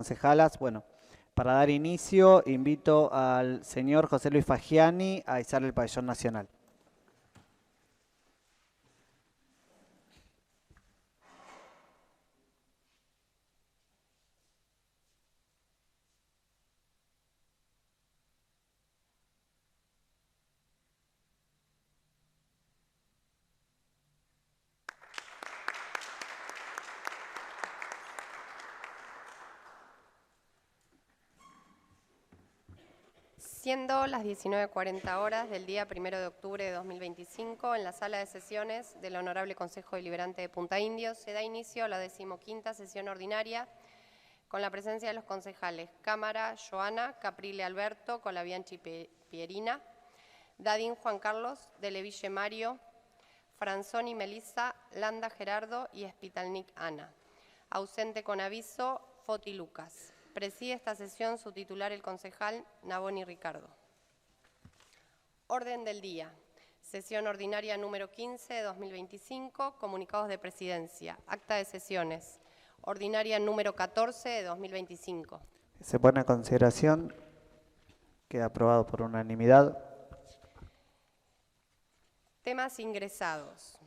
Concejalas. Bueno, para dar inicio, invito al señor José Luis Fagiani a izar el pabellón nacional. Siendo las 19:40 horas del día 1 de octubre de 2025, en la sala de sesiones del Honorable Consejo Deliberante de Punta Indio, se da inicio a la 15ª sesión ordinaria con la presencia de los concejales Cámara, Joana, Caprile Alberto, Colabianchi Pierina, Dadín Juan Carlos, Deleville Mario, Franzoni Melissa, Landa Gerardo y Spitalnik Ana. Ausente con aviso, Foti Lucas. Preside esta sesión su titular, el concejal Naboni Ricardo. Orden del día. Sesión ordinaria número 15 de 2025, comunicados de presidencia. Acta de sesiones. Ordinaria número 14 de 2025. Se pone a consideración. Queda aprobado por unanimidad. Temas ingresados.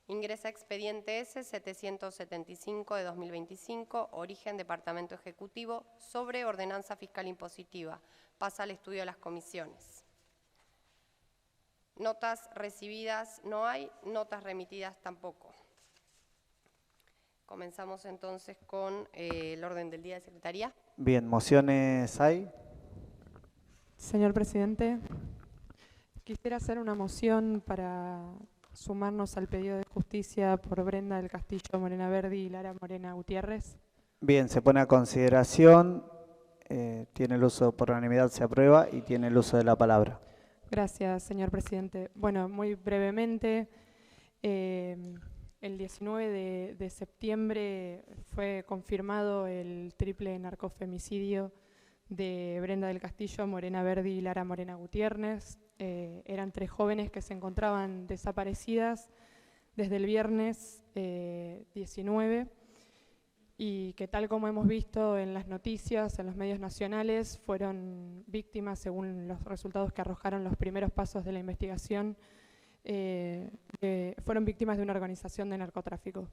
Ingresa expediente S 775 de 2025, origen Departamento Ejecutivo, sobre ordenanza fiscal impositiva. Pasa al estudio de las comisiones. Notas recibidas no hay, notas remitidas tampoco. Comenzamos entonces con el orden del día de Secretaría. Bien, ¿mociones hay? Señor presidente, quisiera hacer una moción para sumarnos al pedido de justicia por Brenda del Castillo Morena Verdi y Lara Morena Gutiérrez. Bien, se pone a consideración. Tiene el uso por unanimidad, se aprueba y tiene el uso de la palabra. Gracias, señor presidente. Bueno, muy brevemente, el 19 de septiembre fue confirmado el triple narcofemicidio de Brenda del Castillo Morena Verdi y Lara Morena Gutiérrez. Eran 3 jóvenes que se encontraban desaparecidas desde el viernes 19 y que, tal como hemos visto en las noticias, en los medios nacionales, fueron víctimas, según los resultados que arrojaron los primeros pasos de la investigación, fueron víctimas de una organización de narcotráfico.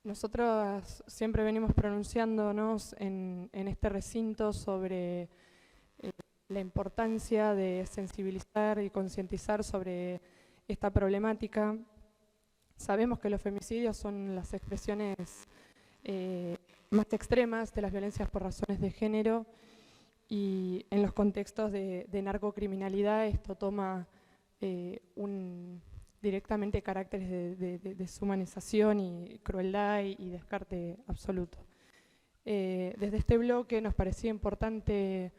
Nosotros siempre venimos pronunciándonos en este recinto sobre la importancia de sensibilizar y concientizar sobre esta problemática. Sabemos que los femicidios son las expresiones más extremas de las violencias por razones de género, y en los contextos de narcocriminalidad esto toma directamente caracteres de deshumanización y crueldad y descarte absoluto. Desde este bloque nos parecía importante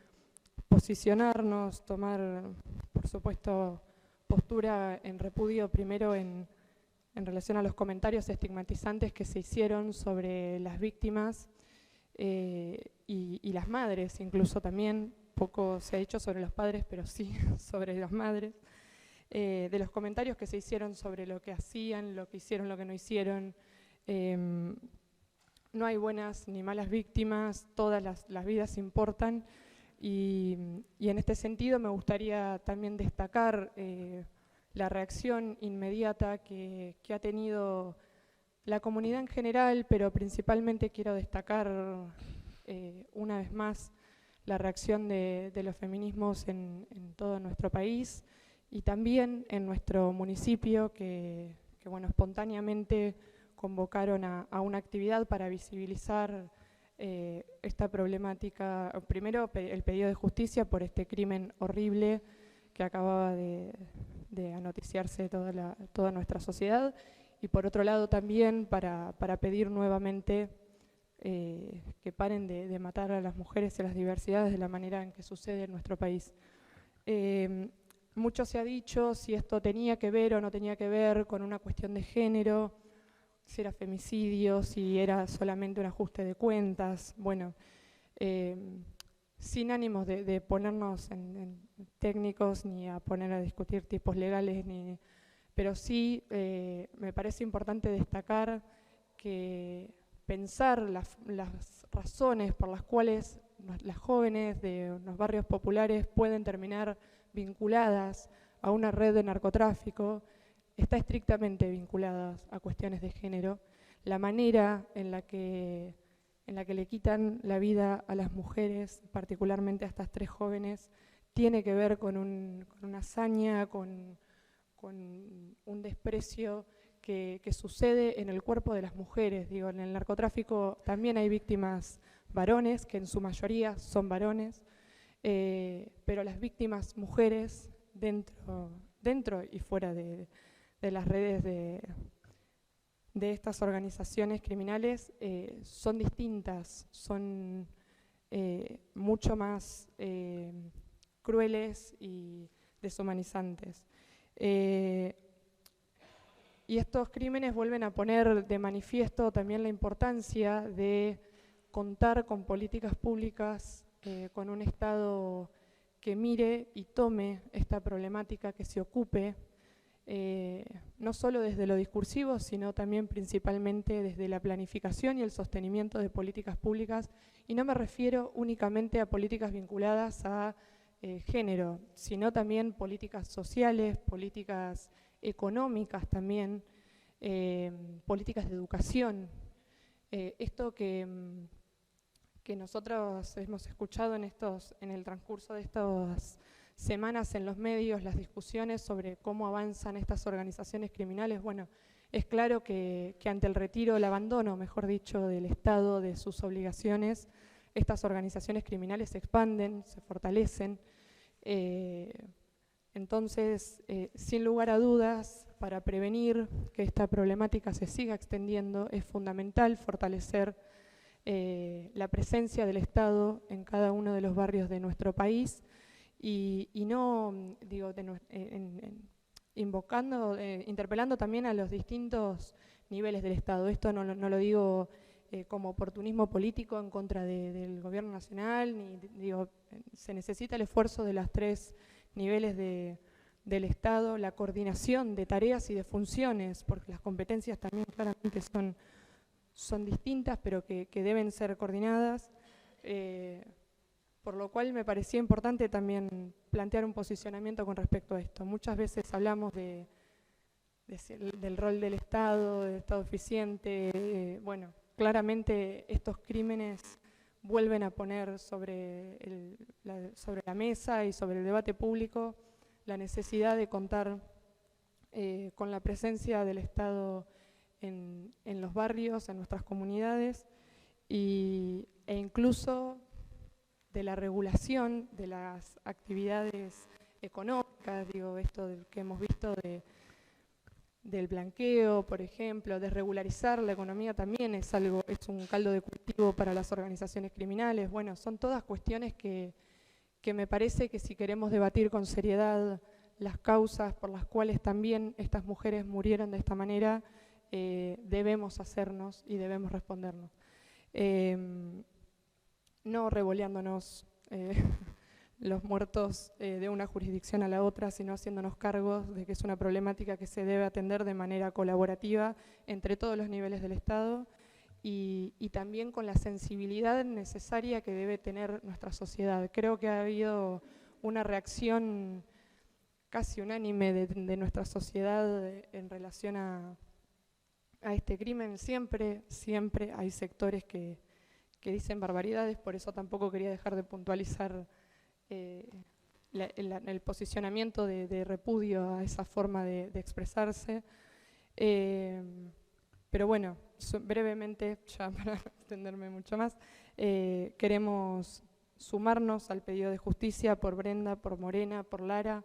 posicionarnos, tomar, por supuesto, postura en repudio, primero en relación a los comentarios estigmatizantes que se hicieron sobre las víctimas y las madres, incluso también. Poco se ha dicho sobre los padres, pero sí sobre las madres. De los comentarios que se hicieron sobre lo que hacían, lo que hicieron, lo que no hicieron. No hay buenas ni malas víctimas, todas las vidas importan. Y en este sentido me gustaría también destacar la reacción inmediata que ha tenido la comunidad en general, pero principalmente quiero destacar una vez más la reacción de los feminismos en todo nuestro país y también en nuestro municipio, que bueno, espontáneamente convocaron a una actividad para visibilizar esta problemática. Primero, el pedido de justicia por este crimen horrible que acababa de anoticiarse toda nuestra sociedad, y por otro lado también para pedir nuevamente que paren de matar a las mujeres y a las diversidades de la manera en que sucede en nuestro país. Mucho se ha dicho si esto tenía que ver o no tenía que ver con una cuestión de género, si era femicidio, si era solamente un ajuste de cuentas. Bueno, sin ánimos de ponernos en técnicos ni a poner a discutir tipos legales, pero sí me parece importante destacar que pensar las razones por las cuales las jóvenes de los barrios populares pueden terminar vinculadas a una red de narcotráfico, está estrictamente vinculada a cuestiones de género. La manera en la que le quitan la vida a las mujeres, particularmente a estas 3 jóvenes, tiene que ver con una hazaña, con un desprecio que sucede en el cuerpo de las mujeres. Digo, en el narcotráfico también hay víctimas varones, que en su mayoría son varones, pero las víctimas mujeres dentro y fuera de las redes de estas organizaciones criminales son distintas, son mucho más crueles y deshumanizantes. Y estos crímenes vuelven a poner de manifiesto también la importancia de contar con políticas públicas, con un Estado que mire y tome esta problemática, que se ocupe, no solo desde lo discursivo, sino también principalmente desde la planificación y el sostenimiento de políticas públicas. Y no me refiero únicamente a políticas vinculadas a género, sino también políticas sociales, políticas económicas también, políticas de educación. Esto que nosotros hemos escuchado en el transcurso de estas semanas en los medios, las discusiones sobre cómo avanzan estas organizaciones criminales, bueno, es claro que ante el retiro, el abandono, mejor dicho, del Estado, de sus obligaciones, estas organizaciones criminales se expanden, se fortalecen. Entonces, sin lugar a dudas, para prevenir que esta problemática se siga extendiendo, es fundamental fortalecer la presencia del Estado en cada uno de los barrios de nuestro país y no, digo, interpelando también a los distintos niveles del Estado. Esto no lo digo como oportunismo político en contra del gobierno nacional, ni digo, se necesita el esfuerzo de los 3 niveles del Estado, la coordinación de tareas y de funciones, porque las competencias también claramente son distintas, pero que deben ser coordinadas, por lo cual me parecía importante también plantear un posicionamiento con respecto a esto. Muchas veces hablamos del rol del Estado eficiente, bueno, claramente estos crímenes vuelven a poner sobre la mesa y sobre el debate público la necesidad de contar con la presencia del Estado en los barrios, en nuestras comunidades, e incluso de la regulación de las actividades económicas, digo, esto que hemos visto del blanqueo, por ejemplo, desregularizar la economía también es un caldo de cultivo para las organizaciones criminales. Bueno, son todas cuestiones que me parece que si queremos debatir con seriedad las causas por las cuales también estas mujeres murieron de esta manera, debemos hacernos y debemos respondernos. No revoleándonos los muertos de una jurisdicción a la otra, sino haciéndonos cargos de que es una problemática que se debe atender de manera colaborativa entre todos los niveles del Estado y también con la sensibilidad necesaria que debe tener nuestra sociedad. Creo que ha habido una reacción casi unánime de nuestra sociedad en relación a este crimen. Siempre hay sectores que dicen barbaridades, por eso tampoco quería dejar de puntualizar el posicionamiento de repudio a esa forma de expresarse. Pero bueno, brevemente, ya para no extenderme mucho más, queremos sumarnos al pedido de justicia por Brenda, por Morena, por Lara,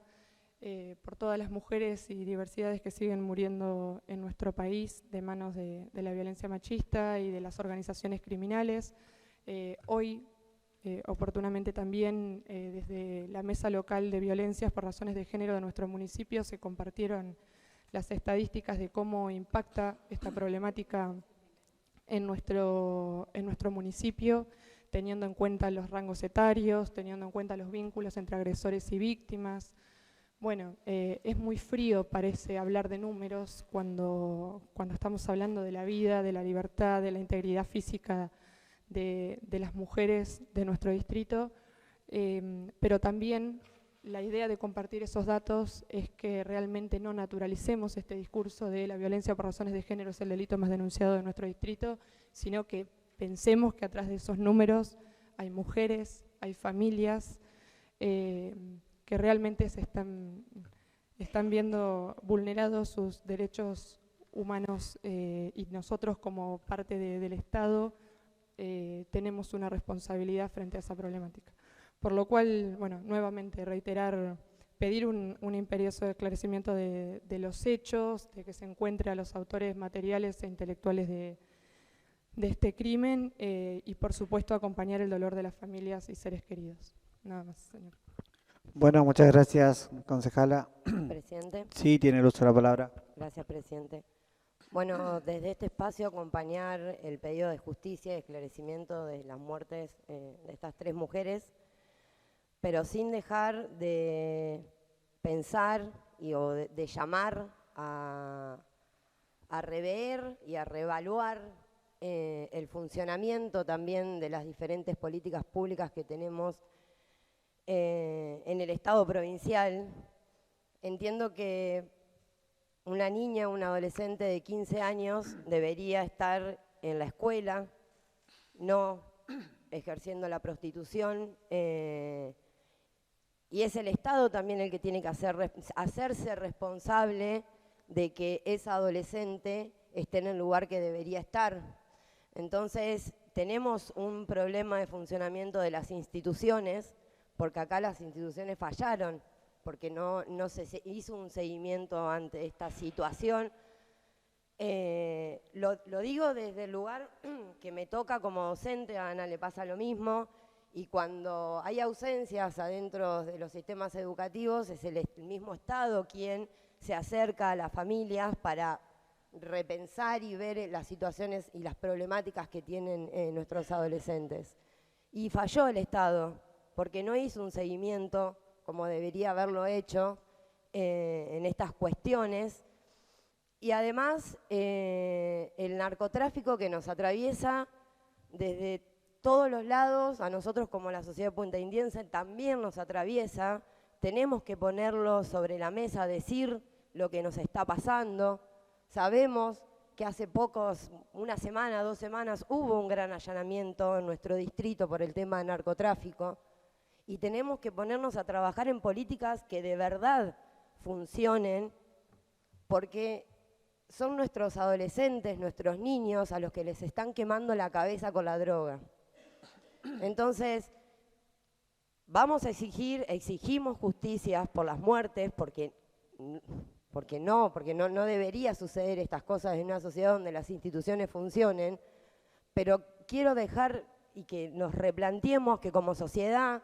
por todas las mujeres y diversidades que siguen muriendo en nuestro país de manos de la violencia machista y de las organizaciones criminales. Hoy, oportunamente también, desde la Mesa Local de Violencias por Razones de Género de nuestro municipio se compartieron las estadísticas de cómo impacta esta problemática en nuestro municipio, teniendo en cuenta los rangos etarios, teniendo en cuenta los vínculos entre agresores y víctimas, Bueno, es muy frío, parece, hablar de números cuando estamos hablando de la vida, de la libertad, de la integridad física de las mujeres de nuestro distrito, pero también la idea de compartir esos datos es que realmente no naturalicemos este discurso de la violencia por razones de género es el delito más denunciado de nuestro distrito, sino que pensemos que atrás de esos números hay mujeres, hay familias que realmente están viendo vulnerados sus derechos humanos y nosotros como parte del Estado tenemos una responsabilidad frente a esa problemática. Por lo cual, bueno, nuevamente reiterar, pedir un imperioso esclarecimiento de los hechos, de que se encuentre a los autores materiales e intelectuales de este crimen y por supuesto acompañar el dolor de las familias y seres queridos. Nada más, señor. Bueno, muchas gracias, concejala. Presidente. Sí, tiene el uso de la palabra. Gracias, presidente. Bueno, desde este espacio acompañar el pedido de justicia y esclarecimiento de las muertes de estas 3 mujeres, pero sin dejar de pensar o de llamar a rever y a reevaluar el funcionamiento también de las diferentes políticas públicas que tenemos en el Estado provincial. Entiendo que una niña, un adolescente de 15 años debería estar en la escuela, no ejerciendo la prostitución, y es el Estado también el que tiene que hacerse responsable de que esa adolescente esté en el lugar que debería estar. Entonces, tenemos un problema de funcionamiento de las instituciones, porque acá las instituciones fallaron, porque no se hizo un seguimiento ante esta situación. Lo digo desde el lugar que me toca como docente, a Ana le pasa lo mismo, y cuando hay ausencias adentro de los sistemas educativos es el mismo Estado quien se acerca a las familias para repensar y ver las situaciones y las problemáticas que tienen nuestros adolescentes. Y falló el Estado, porque no hizo un seguimiento como debería haberlo hecho en estas cuestiones. Y además, el narcotráfico que nos atraviesa desde todos los lados, a nosotros como la sociedad puntaindiense también nos atraviesa. Tenemos que ponerlo sobre la mesa, decir lo que nos está pasando. Sabemos que hace pocos, 1 semana, 2 semanas, hubo un gran allanamiento en nuestro distrito por el tema de narcotráfico. Y tenemos que ponernos a trabajar en políticas que de verdad funcionen, porque son nuestros adolescentes, nuestros niños, a los que les están quemando la cabeza con la droga. Entonces, exigimos justicia por las muertes, porque no debería suceder estas cosas en una sociedad donde las instituciones funcionen, pero quiero dejar y que nos replanteemos que como sociedad,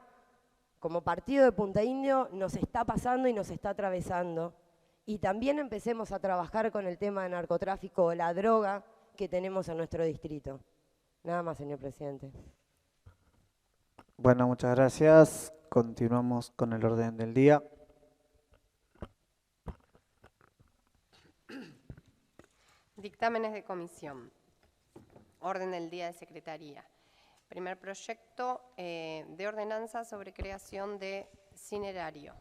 como partido de Punta Indio, nos está pasando y nos está atravesando. Y también empecemos a trabajar con el tema de narcotráfico o la droga que tenemos en nuestro distrito. Nada más, señor presidente. Bueno, muchas gracias. Continuamos con el orden del día. Dictámenes de comisión. Orden del día de secretaría. Primer proyecto de ordenanza sobre creación de cinerario.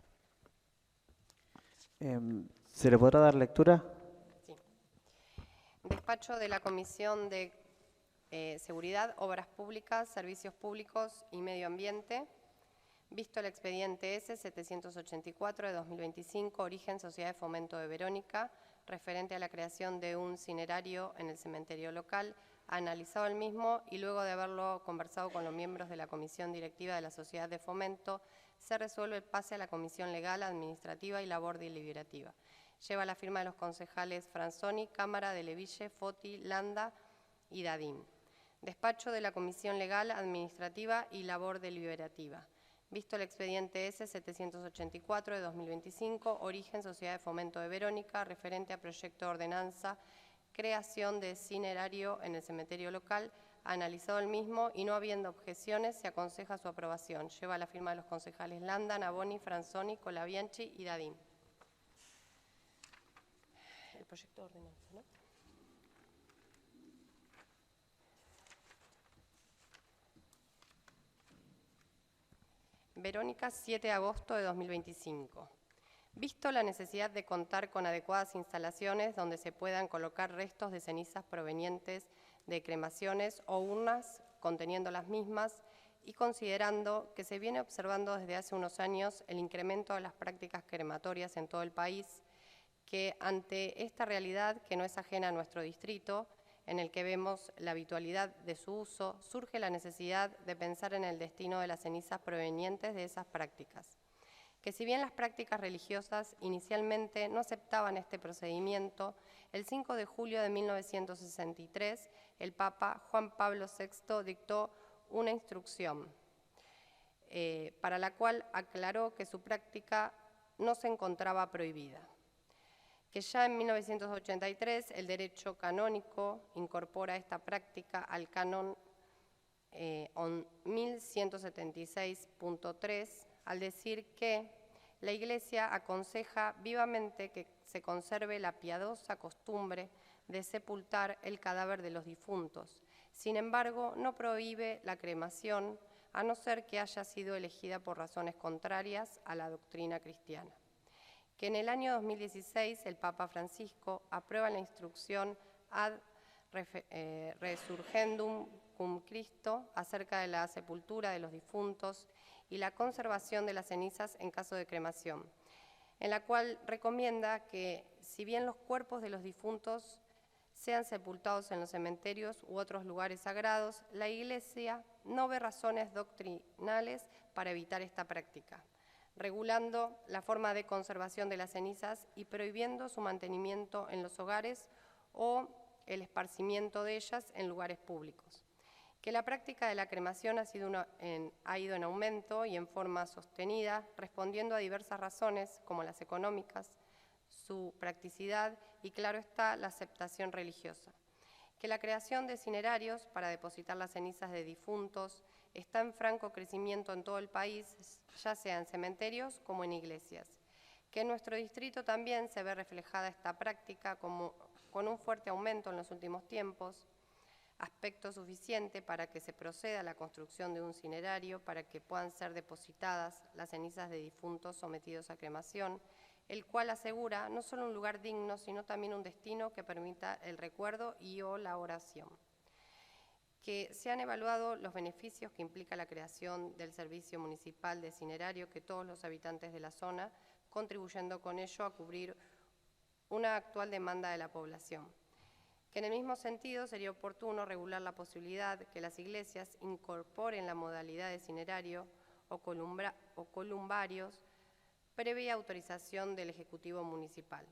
¿Se le podrá dar lectura? Sí. Despacho de la Comisión de Seguridad, Obras Públicas, Servicios Públicos y Medio Ambiente. Visto el expediente S-784 de 2025, origen Sociedad de Fomento de Verónica, referente a la creación de un cinerario en el cementerio local, analizado el mismo y luego de haberlo conversado con los miembros de la Comisión Directiva de la Sociedad de Fomento, se resuelve el pase a la Comisión Legal, Administrativa y Labor Deliberativa. Lleva la firma de los concejales Franzoni, Cámara, de Leville, Foti, Landa y Dadín. Despacho de la Comisión Legal, Administrativa y Labor Deliberativa. Visto el expediente S-784 de 2025, origen Sociedad de Fomento de Verónica, referente a proyecto de ordenanza, creación de cinerario en el cementerio local, analizado el mismo y no habiendo objeciones, se aconseja su aprobación. Lleva la firma de los concejales Landa, Navoni, Franzoni, Colabianchi y Dadín. El proyecto de ordenanza, ¿no? Verónica, 7 de agosto de 2025. Visto la necesidad de contar con adecuadas instalaciones donde se puedan colocar restos de cenizas provenientes de cremaciones o urnas conteniendo las mismas, y considerando que se viene observando desde hace unos años el incremento de las prácticas crematorias en todo el país, que ante esta realidad que no es ajena a nuestro distrito, en el que vemos la habitualidad de su uso, surge la necesidad de pensar en el destino de las cenizas provenientes de esas prácticas. Que si bien las prácticas religiosas inicialmente no aceptaban este procedimiento, el 5 de julio de 1963 el Papa Juan Pablo VI dictó una instrucción para la cual aclaró que su práctica no se encontraba prohibida. Que ya en 1983 el derecho canónico incorpora esta práctica al canon 1176.3 al decir que la Iglesia aconseja vivamente que se conserve la piadosa costumbre de sepultar el cadáver de los difuntos. Sin embargo, no prohíbe la cremación a no ser que haya sido elegida por razones contrarias a la doctrina cristiana. Que en el año 2016 el Papa Francisco aprueba la instrucción Ad Resurgendum cum Christo acerca de la sepultura de los difuntos y la conservación de las cenizas en caso de cremación, en la cual recomienda que, si bien los cuerpos de los difuntos sean sepultados en los cementerios u otros lugares sagrados, la Iglesia no ve razones doctrinales para evitar esta práctica, regulando la forma de conservación de las cenizas y prohibiendo su mantenimiento en los hogares o el esparcimiento de ellas en lugares públicos. Que la práctica de la cremación ha ido en aumento y en forma sostenida, respondiendo a diversas razones, como las económicas, su practicidad y, claro está, la aceptación religiosa. Que la creación de cinerarios para depositar las cenizas de difuntos está en franco crecimiento en todo el país, ya sea en cementerios como en iglesias. Que en nuestro distrito también se ve reflejada esta práctica con un fuerte aumento en los últimos tiempos, aspecto suficiente para que se proceda a la construcción de un cinerario para que puedan ser depositadas las cenizas de difuntos sometidos a cremación, el cual asegura no solo un lugar digno, sino también un destino que permita el recuerdo y o la oración. Que se han evaluado los beneficios que implica la creación del servicio municipal de cinerario que todos los habitantes de la zona, contribuyendo con ello a cubrir una actual demanda de la población. Que en el mismo sentido sería oportuno regular la posibilidad que las iglesias incorporen la modalidad de cinerario o columbarios previa autorización del Ejecutivo Municipal.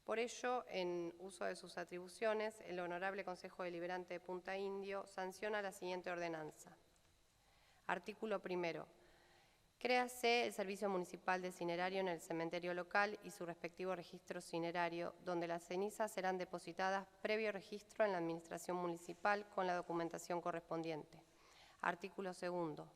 Por ello, en uso de sus atribuciones, el Honorable Consejo Deliberante de Punta Indio sanciona la siguiente ordenanza. Artículo 1. Créase el Servicio Municipal de Cinerario en el cementerio local y su respectivo registro cinerario, donde las cenizas serán depositadas previo registro en la Administración Municipal con la documentación correspondiente. Artículo 2.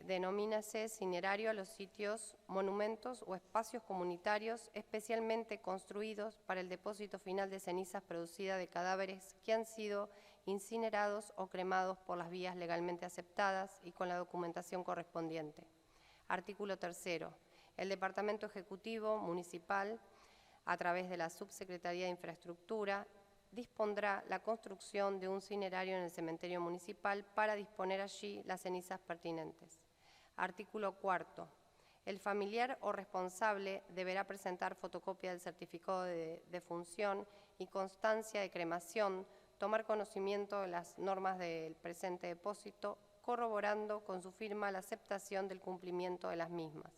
Denomínase cinerario a los sitios, monumentos o espacios comunitarios especialmente construidos para el depósito final de cenizas producidas de cadáveres que han sido incinerados o cremados por las vías legalmente aceptadas y con la documentación correspondiente. Artículo 3. El Departamento Ejecutivo Municipal, a través de la Subsecretaría de Infraestructura, dispondrá la construcción de un cinerario en el cementerio municipal para disponer allí las cenizas pertinentes. Artículo 4. El familiar o responsable deberá presentar fotocopia del certificado de defunción y constancia de cremación, tomar conocimiento de las normas del presente depósito, corroborando con su firma la aceptación del cumplimiento de las mismas.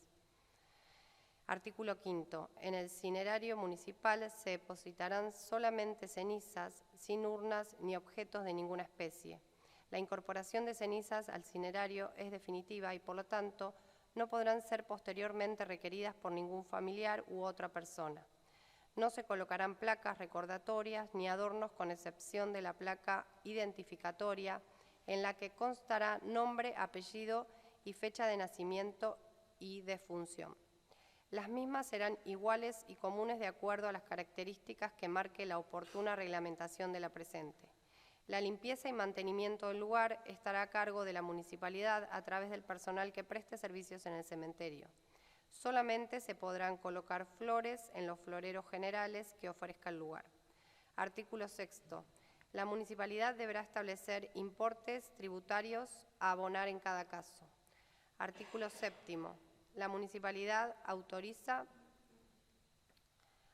Artículo 5. En el cinerario municipal se depositarán solamente cenizas, sin urnas ni objetos de ninguna especie. La incorporación de cenizas al cinerario es definitiva y, por lo tanto, no podrán ser posteriormente requeridas por ningún familiar u otra persona. No se colocarán placas recordatorias ni adornos con excepción de la placa identificatoria en la que constará nombre, apellido y fecha de nacimiento y defunción. Las mismas serán iguales y comunes de acuerdo a las características que marque la oportuna reglamentación de la presente. La limpieza y mantenimiento del lugar estará a cargo de la municipalidad a través del personal que preste servicios en el cementerio. Solamente se podrán colocar flores en los floreros generales que ofrezca el lugar. Artículo 6º. La municipalidad deberá establecer importes tributarios a abonar en cada caso. Artículo 7º. La municipalidad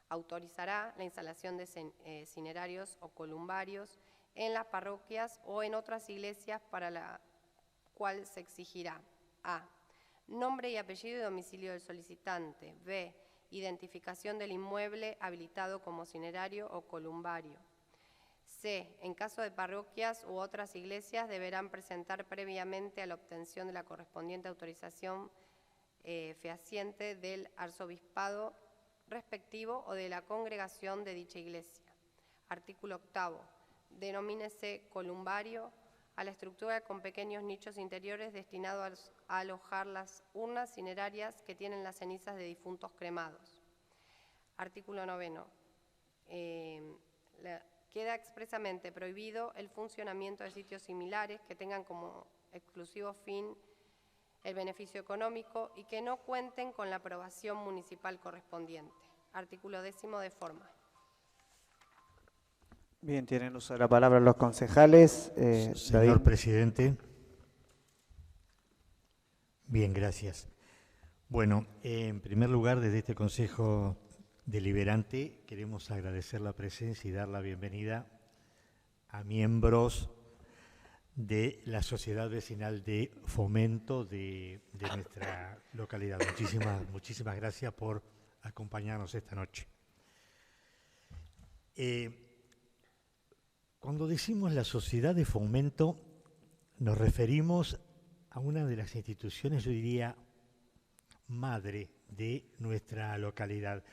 autorizará la instalación de cinerarios o columbarios en las parroquias o en otras iglesias para la cual se exigirá: a. Nombre y apellido y domicilio del solicitante. B. Identificación del inmueble habilitado como cinerario o columbario. C. En caso de parroquias u otras iglesias deberán presentar previamente a la obtención de la correspondiente autorización fehaciente del arzobispado respectivo o de la congregación de dicha iglesia. Artículo 8º. Denomínese columbario a la estructura con pequeños nichos interiores destinados a alojar las urnas cinerarias que tienen las cenizas de difuntos cremados. Artículo 9º. Queda expresamente prohibido el funcionamiento de sitios similares que tengan como exclusivo fin el beneficio económico y que no cuenten con la aprobación municipal correspondiente. Artículo 10º de forma. Bien, tienen uso de la palabra los concejales. Señor David. presidente. Bien, gracias. Bueno, en primer lugar, desde este Consejo Deliberante queremos agradecer la presencia y dar la bienvenida a miembros de la Sociedad Vecinal de Fomento de nuestra localidad. Muchísimas gracias por acompañarnos esta noche. Cuando decimos la Sociedad de Fomento, nos referimos a una de las instituciones, yo diría, madre de nuestra localidad.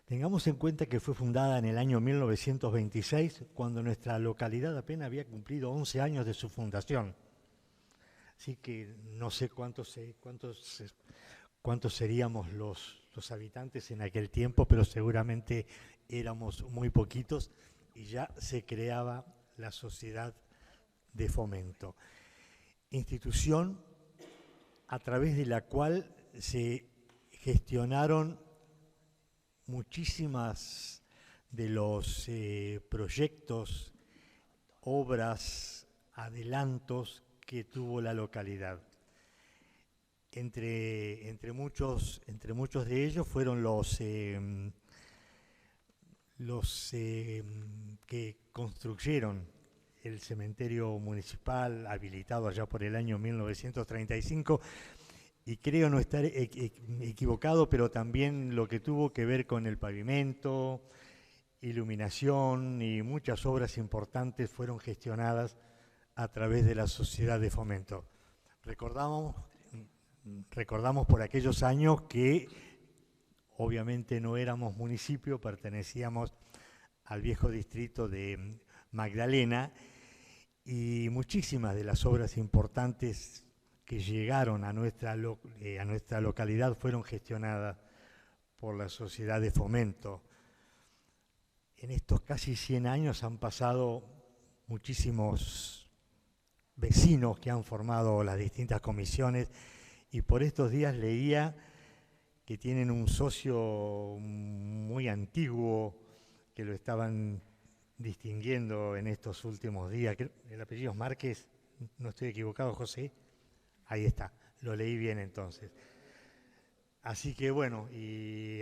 Tengamos en cuenta que fue fundada en el año 1926, cuando nuestra localidad apenas había cumplido 11 años de su fundación. Así que no sé cuántos seríamos los habitantes en aquel tiempo, pero seguramente éramos muy poquitos y ya se creaba la Sociedad de Fomento. Institución a través de la cual se gestionaron muchísimas de los proyectos, obras, adelantos que tuvo la localidad. Entre muchos de ellos fueron los que construyeron el cementerio municipal habilitado allá por el año 1935, y creo no estar equivocado, pero también lo que tuvo que ver con el pavimento, iluminación y muchas obras importantes fueron gestionadas a través de la Sociedad de Fomento. Recordamos por aquellos años que obviamente no éramos municipio, pertenecíamos al viejo distrito de Magdalena, y muchísimas de las obras importantes que llegaron a nuestra localidad fueron gestionadas por la Sociedad de Fomento. En estos casi 100 años han pasado muchísimos vecinos que han formado las distintas comisiones, y por estos días leía que tienen un socio muy antiguo que lo estaban distinguiendo en estos últimos días. El apellido es Márquez, no estoy equivocado, José. Ahí está, lo leí bien entonces. Así que bueno, y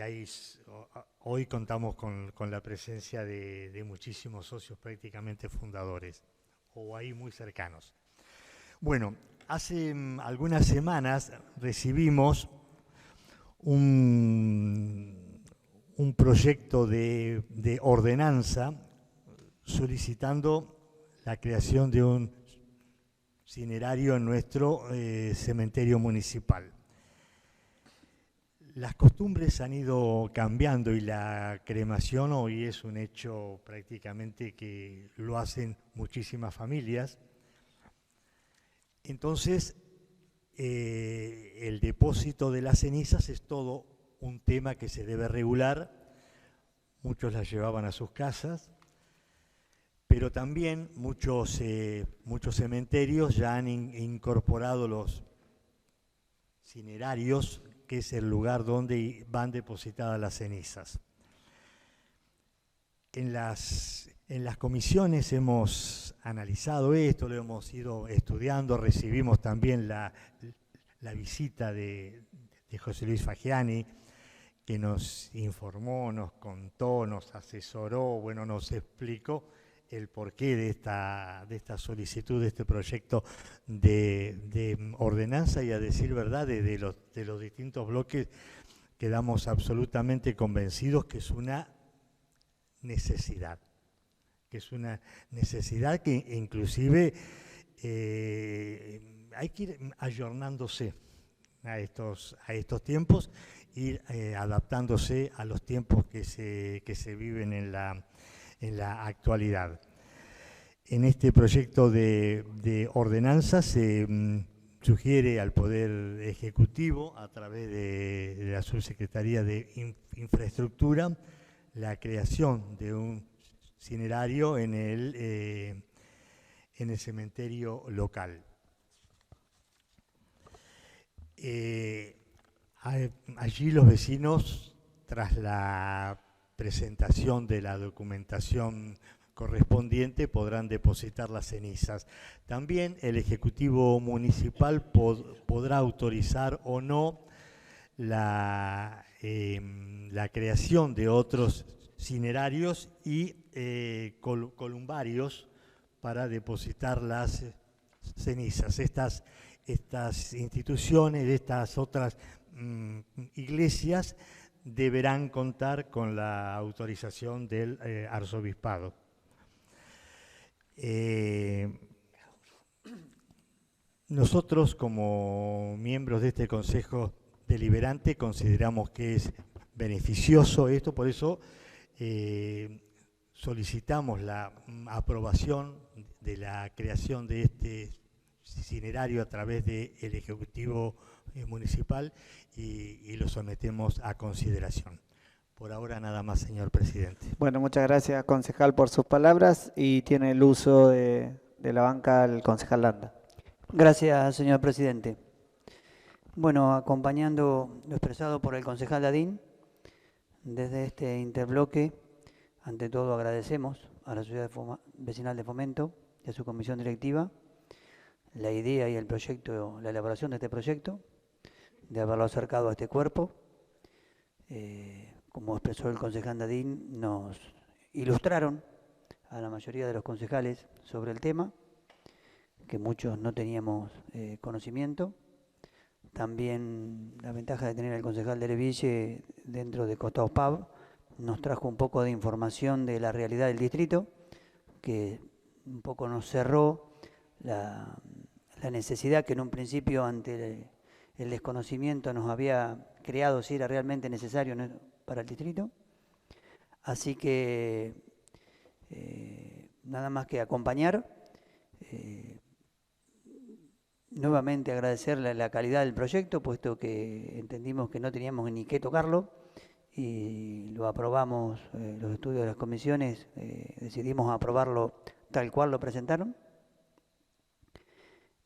hoy contamos con la presencia de muchísimos socios prácticamente fundadores, o ahí muy cercanos. Bueno, hace algunas semanas recibimos un proyecto de ordenanza solicitando la creación de un cinerario en nuestro cementerio municipal. Las costumbres han ido cambiando y la cremación hoy es un hecho prácticamente que lo hacen muchísimas familias. Entonces, el depósito de las cenizas es todo un tema que se debe regular. Muchos las llevaban a sus casas, pero también muchos cementerios ya han incorporado los cinerarios, que es el lugar donde van depositadas las cenizas. En las comisiones hemos analizado esto, lo hemos ido estudiando, recibimos también la visita de José Luis Fagiani, que nos informó, nos contó, nos asesoró, bueno, nos explicó el porqué de esta solicitud, de este proyecto de ordenanza, y a decir verdad, de los distintos bloques quedamos absolutamente convencidos que es una necesidad, que inclusive hay que ir ayornándose a estos tiempos, ir adaptándose a los tiempos que se viven en la actualidad. En este proyecto de ordenanza se sugiere al Poder Ejecutivo, a través de la Subsecretaría de Infraestructura, la creación de un cinerario en el cementerio local. Allí los vecinos, tras la presentación de la documentación correspondiente, podrán depositar las cenizas. También el Ejecutivo Municipal podrá autorizar o no la creación de otros cinerarios y columbarios para depositar las cenizas. Estas instituciones, estas otras iglesias, deberán contar con la autorización del arzobispado. Nosotros, como miembros de este Consejo Deliberante, consideramos que es beneficioso esto, por eso solicitamos la aprobación de la creación de este cinerario a través del Ejecutivo Municipal y lo sometemos a consideración. Por ahora nada más, señor presidente. Bueno, muchas gracias, concejal, por sus palabras, y tiene el uso de la banca el concejal Landa. Gracias, señor presidente. Bueno, acompañando lo expresado por el concejal Dadín, desde este interbloque, ante todo agradecemos a la Sociedad Vecinal de Fomento y a su comisión directiva la idea y el proyecto, la elaboración de este proyecto, de haberlo acercado a este cuerpo. Como expresó el concejal Dadín, nos ilustraron a la mayoría de los concejales sobre el tema, que muchos no teníamos conocimiento. También la ventaja de tener al concejal de Leville dentro de Costados Pub nos trajo un poco de información de la realidad del distrito, que un poco nos cerró la necesidad que en un principio, ante el desconocimiento, nos había creado si era realmente necesario para el distrito. Así que nada más que acompañar. Nuevamente agradecerle la calidad del proyecto, puesto que entendimos que no teníamos ni qué tocarlo y lo aprobamos, los estudios de las comisiones, decidimos aprobarlo tal cual lo presentaron.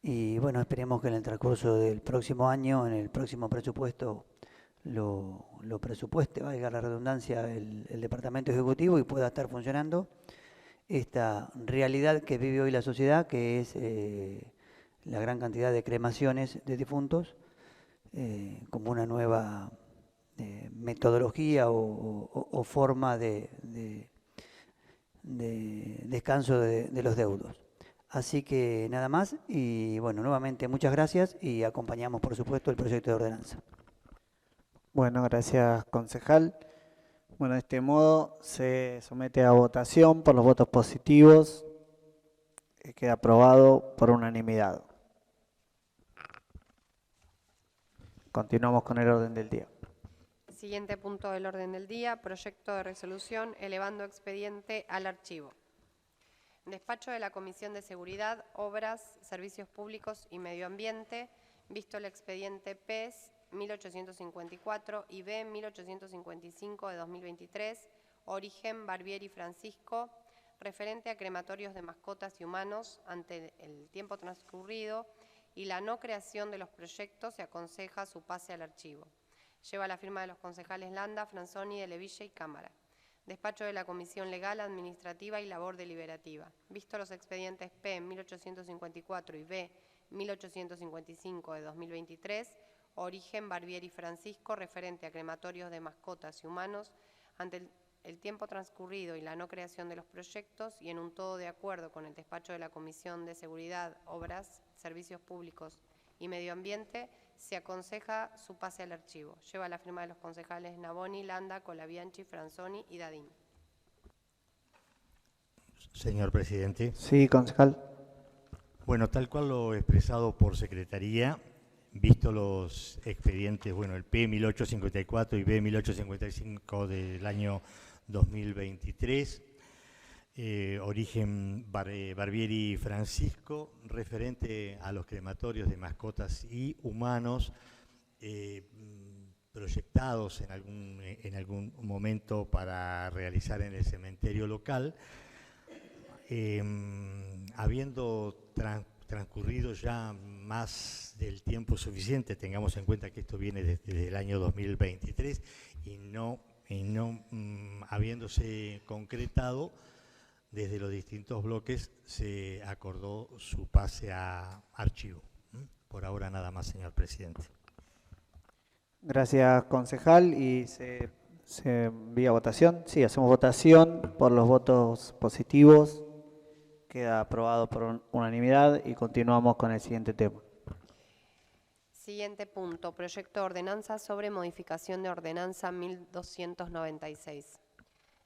Y bueno, esperemos que en el transcurso del próximo año, en el próximo presupuesto, lo presupueste, valga la redundancia, el Departamento Ejecutivo, y pueda estar funcionando esta realidad que vive hoy la sociedad, que es la gran cantidad de cremaciones de difuntos, como una nueva metodología o forma de descanso de los deudos. Así que nada más, y bueno, nuevamente muchas gracias, y acompañamos por supuesto el proyecto de ordenanza. Bueno, gracias, concejal. Bueno, de este modo se somete a votación por los votos positivos, que queda aprobado por unanimidad. Continuamos con el orden del día. Siguiente punto del orden del día, proyecto de resolución elevando expediente al archivo. Despacho de la Comisión de Seguridad, Obras, Servicios Públicos y Medio Ambiente, visto el expediente PES 1854 y B 1855 de 2023, origen Barbieri Francisco, referente a crematorios de mascotas y humanos ante el tiempo transcurrido y la no creación de los proyectos, se aconseja su pase al archivo. Lleva la firma de los concejales Landa, Franzoni, de Leville y Cámara. Despacho de la Comisión Legal, Administrativa y Labor Deliberativa. Visto los expedientes P 1854 y B 1855 de 2023, origen Barbieri Francisco, referente a crematorios de mascotas y humanos, ante el tiempo transcurrido y la no creación de los proyectos, y en un todo de acuerdo con el despacho de la Comisión de Seguridad, Obras, Servicios Públicos y Medio Ambiente, se aconseja su pase al archivo. Lleva la firma de los concejales Navoni, Landa, Colabianchi, Franzoni y Dadín. Señor presidente. Sí, concejal. Bueno, tal cual lo expresado por Secretaría, visto los expedientes, bueno, el P 1854 y B 1855 del año 2023, origen Barbieri Francisco, referente a los crematorios de mascotas y humanos, proyectados en algún momento para realizar en el cementerio local, habiendo transcurrido ya más del tiempo suficiente, tengamos en cuenta que esto viene desde el año 2023 y no habiéndose concretado, desde los distintos bloques se acordó su pase a archivo. Por ahora nada más, señor presidente. Gracias, concejal. ¿Y se envía a votación? Sí, hacemos votación por los votos positivos. Queda aprobado por unanimidad y continuamos con el siguiente tema. Siguiente punto, proyecto de ordenanza sobre modificación de ordenanza 1296.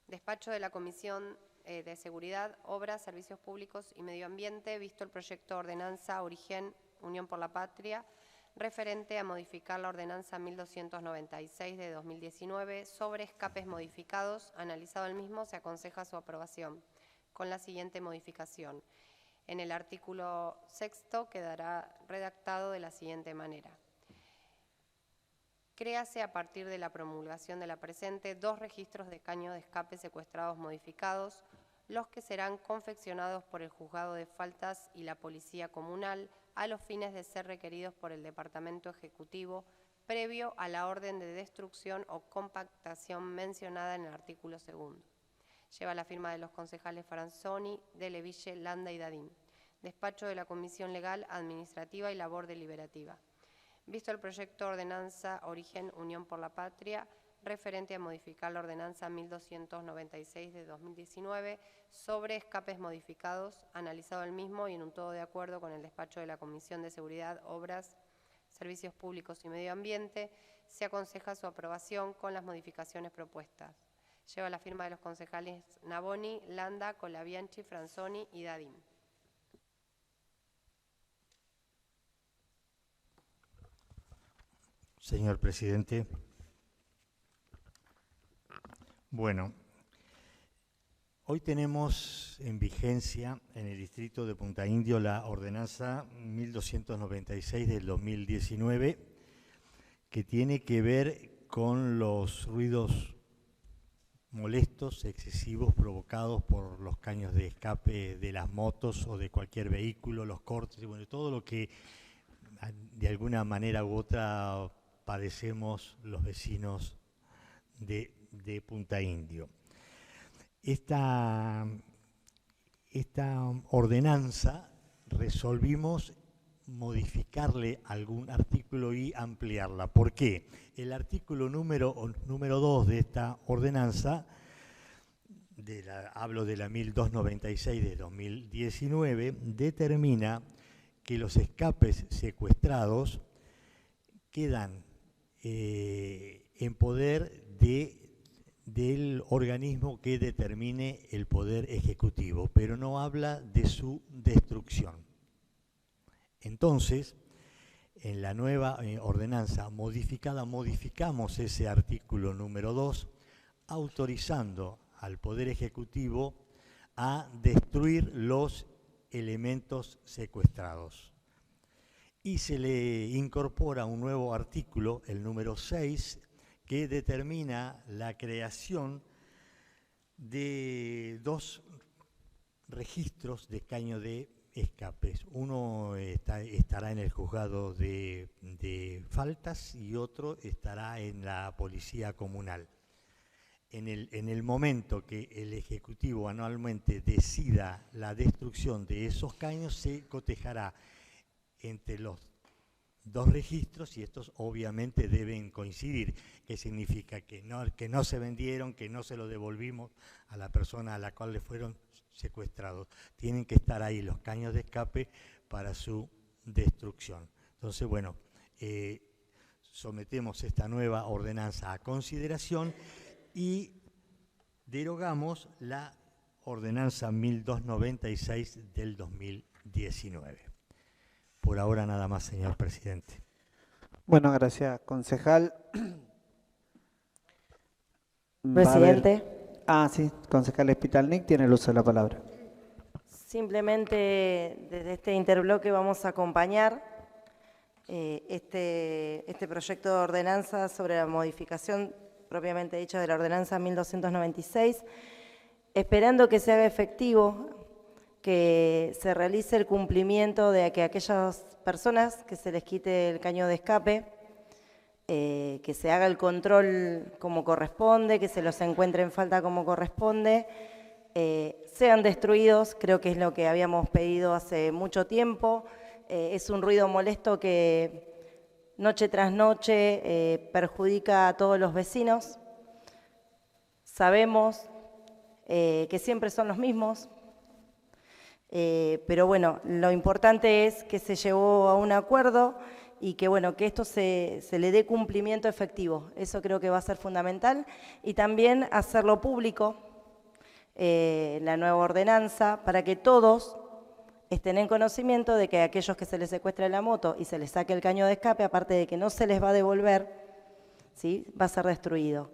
Despacho de la Comisión de Seguridad, Obras, Servicios Públicos y Medio Ambiente, visto el proyecto de ordenanza origen Unión por la Patria, referente a modificar la ordenanza 1296 de 2019 sobre escapes modificados, analizado el mismo, se aconseja su aprobación con la siguiente modificación. En el artículo 6 quedará redactado de la siguiente manera. Créase a partir de la promulgación de la presente 2 registros de caños de escape secuestrados modificados, los que serán confeccionados por el Juzgado de Faltas y la Policía Comunal a los fines de ser requeridos por el Departamento Ejecutivo previo a la orden de destrucción o compactación mencionada en el artículo 2. Lleva la firma de los concejales Franzoni, de Leville, Landa y Dadín. Despacho de la Comisión Legal, Administrativa y Labor Deliberativa. Visto el proyecto de ordenanza origen Unión por la Patria, referente a modificar la ordenanza 1296 de 2019 sobre escapes modificados, analizado el mismo y en un todo de acuerdo con el despacho de la Comisión de Seguridad, Obras, Servicios Públicos y Medio Ambiente, se aconseja su aprobación con las modificaciones propuestas. Lleva la firma de los concejales Navoni, Landa, Colabianchi, Franzoni y Dadín. Señor presidente. Bueno, hoy tenemos en vigencia en el distrito de Punta Indio la ordenanza 1296 del 2019, que tiene que ver con los ruidos molestos, excesivos, provocados por los caños de escape de las motos o de cualquier vehículo, los cortes, bueno, todo lo que de alguna manera u otra padecemos los vecinos de Punta Indio. Esta ordenanza resolvimos modificarle algún artículo y ampliarla. ¿Por qué? El artículo número 2 de esta ordenanza, hablo de la 1296 de 2019, determina que los escapes secuestrados quedan en poder del organismo que determine el Poder Ejecutivo, pero no habla de su destrucción. Entonces, en la nueva ordenanza modificada, modificamos ese artículo número 2, autorizando al Poder Ejecutivo a destruir los elementos secuestrados. Y se le incorpora un nuevo artículo, el número 6, que determina la creación de 2 registros de caño de escapes. Uno estará en el juzgado de faltas y otro estará en la policía comunal. En el momento que el Ejecutivo anualmente decida la destrucción de esos caños, se cotejará entre los 2 registros y estos obviamente deben coincidir. ¿Qué significa? Que no se vendieron, que no se lo devolvimos a la persona a la cual le fueron secuestrados. Tienen que estar ahí los caños de escape para su destrucción. Entonces, bueno, sometemos esta nueva ordenanza a consideración y derogamos la ordenanza 1296 del 2019. Por ahora nada más, señor presidente. Bueno, gracias, concejal. Presidente. Sí, concejal Spitalnik tiene el uso de la palabra. Simplemente desde este interbloque vamos a acompañar este proyecto de ordenanza sobre la modificación propiamente dicha de la ordenanza 1296, esperando que se haga efectivo, que se realice el cumplimiento de que aquellas personas que se les quite el caño de escape, que se haga el control como corresponde, que se los encuentre en falta como corresponde, sean destruidos, creo que es lo que habíamos pedido hace mucho tiempo. Es un ruido molesto que noche tras noche perjudica a todos los vecinos. Sabemos que siempre son los mismos, pero bueno, lo importante es que se llegó a un acuerdo y que bueno, que esto se le dé cumplimiento efectivo. Eso creo que va a ser fundamental. Y también hacerlo público, la nueva ordenanza, para que todos estén en conocimiento de que aquellos que se les secuestre la moto y se les saque el caño de escape, aparte de que no se les va a devolver, ¿sí?, va a ser destruido.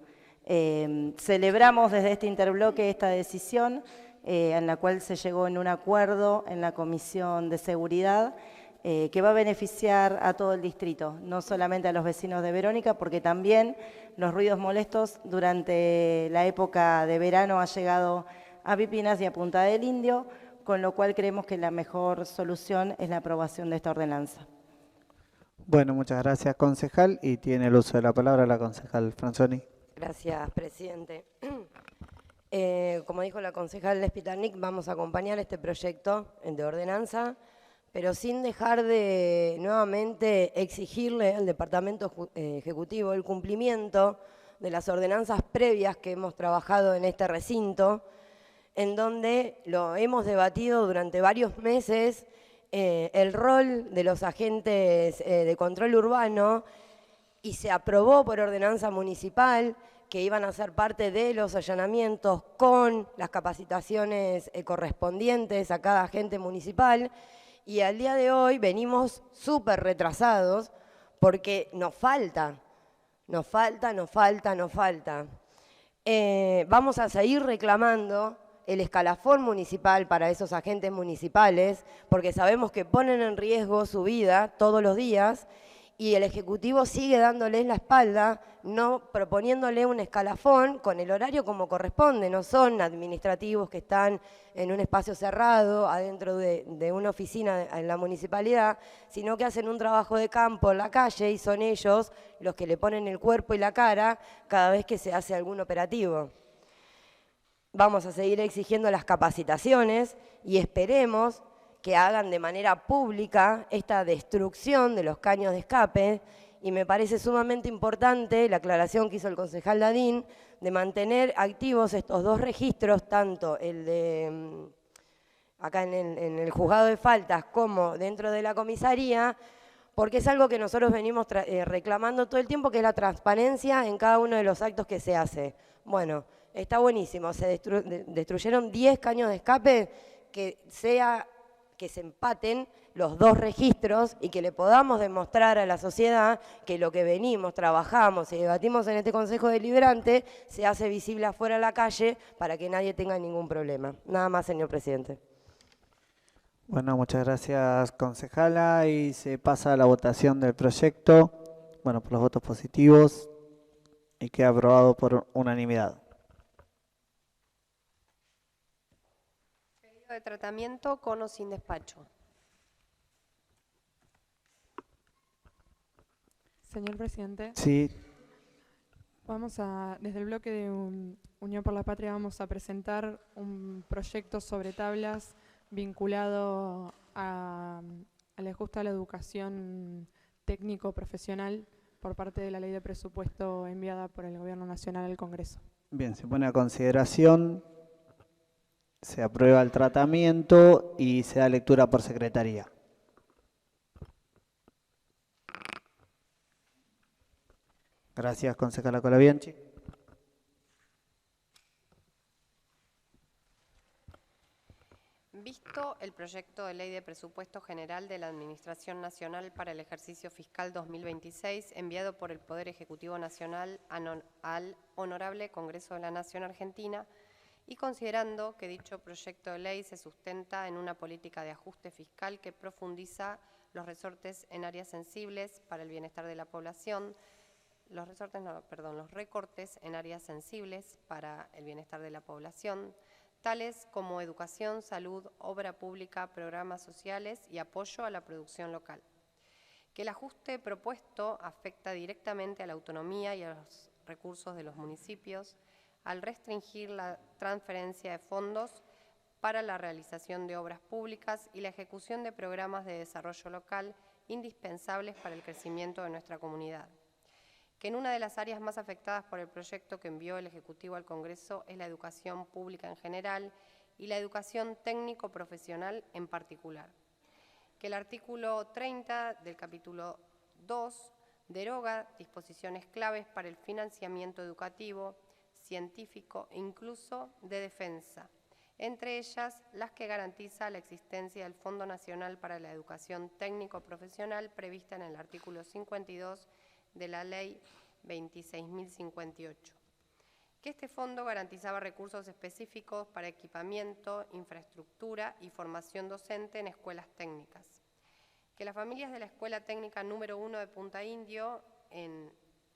Celebramos desde este interbloque esta decisión, en la cual se llegó en un acuerdo en la Comisión de Seguridad, que va a beneficiar a todo el distrito, no solamente a los vecinos de Verónica, porque también los ruidos molestos durante la época de verano han llegado a Pipinas y a Punta del Indio, con lo cual creemos que la mejor solución es la aprobación de esta ordenanza. Bueno, muchas gracias, concejal, y tiene el uso de la palabra la concejal Franzoni. Gracias, presidente. Como dijo la concejal Spitalnik, vamos a acompañar este proyecto de ordenanza, pero sin dejar de nuevamente exigirle al Departamento Ejecutivo el cumplimiento de las ordenanzas previas que hemos trabajado en este recinto, en donde lo hemos debatido durante varios meses, el rol de los agentes de control urbano, y se aprobó por ordenanza municipal que iban a ser parte de los allanamientos con las capacitaciones correspondientes a cada agente municipal, y al día de hoy venimos súper retrasados porque nos falta. Vamos a seguir reclamando el escalafón municipal para esos agentes municipales, porque sabemos que ponen en riesgo su vida todos los días, y el Ejecutivo sigue dándoles la espalda, no proponiéndole un escalafón con el horario como corresponde. No son administrativos que están en un espacio cerrado, adentro de una oficina en la municipalidad, sino que hacen un trabajo de campo en la calle, y son ellos los que le ponen el cuerpo y la cara cada vez que se hace algún operativo. Vamos a seguir exigiendo las capacitaciones y esperemos que hagan de manera pública esta destrucción de los caños de escape, y me parece sumamente importante la aclaración que hizo el concejal Dadín de mantener activos estos 2 registros, tanto el de acá en el juzgado de faltas como dentro de la comisaría, porque es algo que nosotros venimos reclamando todo el tiempo, que es la transparencia en cada uno de los actos que se hace. Bueno, está buenísimo, se destruyeron 10 caños de escape, que se empaten los dos registros y que le podamos demostrar a la sociedad que lo que venimos, trabajamos y debatimos en este Consejo Deliberante se hace visible afuera en la calle para que nadie tenga ningún problema. Nada más, señor presidente. Bueno, muchas gracias, concejala, y se pasa a la votación del proyecto. Bueno, por los votos positivos, y queda aprobado por unanimidad. Pedido de tratamiento con o sin despacho. Señor presidente, Sí, desde el bloque de Unión por la Patria vamos a presentar un proyecto sobre tablas vinculado al ajuste a la educación técnico-profesional por parte de la Ley de Presupuesto enviada por el Gobierno Nacional al Congreso. bien, se pone a consideración, se aprueba el tratamiento y se da lectura por secretaría. Gracias, concejala Colabianchi. Visto el proyecto de Ley de Presupuesto General de la Administración Nacional para el ejercicio fiscal 2026, enviado por el Poder Ejecutivo Nacional al Honorable Congreso de la Nación Argentina, y considerando que dicho proyecto de ley se sustenta en una política de ajuste fiscal que profundiza los recortes en áreas sensibles para el bienestar de la población, los recortes en áreas sensibles para el bienestar de la población, tales como educación, salud, obra pública, programas sociales y apoyo a la producción local. Que el ajuste propuesto afecta directamente a la autonomía y a los recursos de los municipios al restringir la transferencia de fondos para la realización de obras públicas y la ejecución de programas de desarrollo local indispensables para el crecimiento de nuestra comunidad. Que en una de las áreas más afectadas por el proyecto que envió el Ejecutivo al Congreso es la educación pública en general y la educación técnico-profesional en particular. Que el artículo 30 del capítulo 2 deroga disposiciones claves para el financiamiento educativo, científico e incluso de defensa, entre ellas las que garantiza la existencia del Fondo Nacional para la Educación Técnico-Profesional prevista en el artículo 52 de la Ley 26.058, que este fondo garantizaba recursos específicos para equipamiento, infraestructura y formación docente en escuelas técnicas. Que las familias de la Escuela Técnica número 1 de Punta Indio, en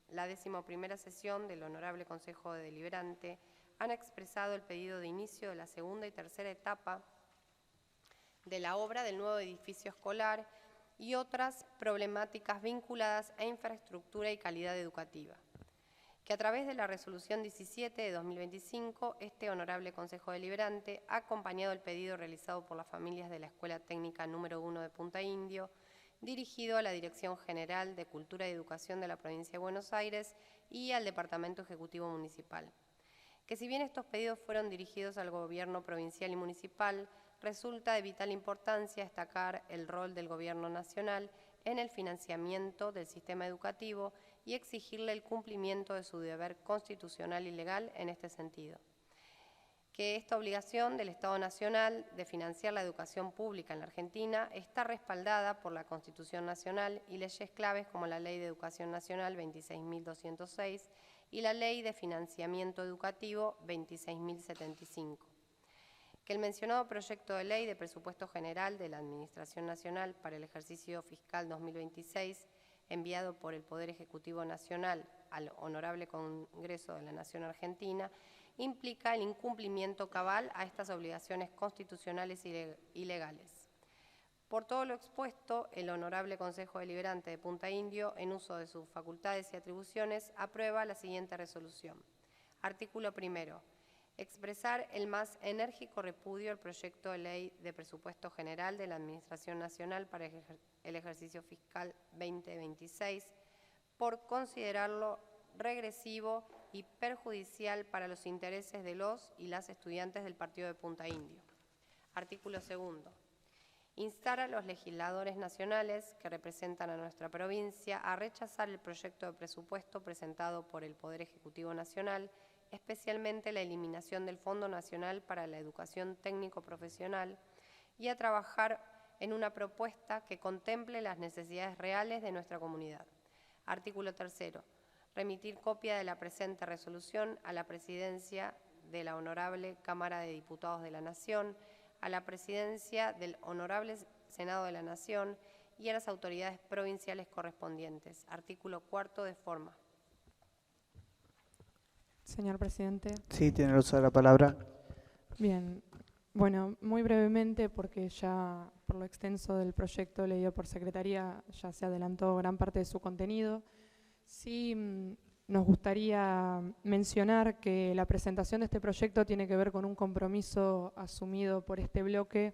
la 11ª sesión del Honorable Consejo Deliberante, han expresado el pedido de inicio de la segunda y tercera etapa de la obra del nuevo edificio escolar y otras problemáticas vinculadas a infraestructura y calidad educativa. Que a través de la Resolución 17 de 2025, este Honorable Consejo Deliberante ha acompañado el pedido realizado por las familias de la Escuela Técnica número 1 de Punta Indio, dirigido a la Dirección General de Cultura y Educación de la Provincia de Buenos Aires y al Departamento Ejecutivo Municipal. Que si bien estos pedidos fueron dirigidos al Gobierno provincial y municipal, resulta de vital importancia destacar el rol del Gobierno Nacional en el financiamiento del sistema educativo y exigirle el cumplimiento de su deber constitucional y legal en este sentido. Que esta obligación del Estado Nacional de financiar la educación pública en la Argentina está respaldada por la Constitución Nacional y leyes claves como la Ley de Educación Nacional 26.206 y la Ley de Financiamiento Educativo 26.075. Que el mencionado proyecto de ley de presupuesto general de la Administración Nacional para el ejercicio fiscal 2026, enviado por el Poder Ejecutivo Nacional al Honorable Congreso de la Nación Argentina, implica el incumplimiento cabal a estas obligaciones constitucionales y legales. Por todo lo expuesto, el Honorable Consejo Deliberante de Punta Indio, en uso de sus facultades y atribuciones, aprueba la siguiente resolución. Artículo 1. Expresar el más enérgico repudio al proyecto de ley de presupuesto general de la Administración Nacional para el ejercicio fiscal 2026 por considerarlo regresivo y perjudicial para los intereses de los y las estudiantes del Partido de Punta Indio. Artículo 2. Instar a los legisladores nacionales que representan a nuestra provincia a rechazar el proyecto de presupuesto presentado por el Poder Ejecutivo Nacional, especialmente la eliminación del Fondo Nacional para la Educación Técnico-Profesional, y a trabajar en una propuesta que contemple las necesidades reales de nuestra comunidad. Artículo 3. Remitir copia de la presente resolución a la Presidencia de la Honorable Cámara de Diputados de la Nación, a la Presidencia del Honorable Senado de la Nación y a las autoridades provinciales correspondientes. Artículo 4 de forma. Señor presidente. Sí, tiene el uso de la palabra. Bien, bueno, muy brevemente, porque ya por lo extenso del proyecto leído por Secretaría ya se adelantó gran parte de su contenido. Sí, nos gustaría mencionar que la presentación de este proyecto tiene que ver con un compromiso asumido por este bloque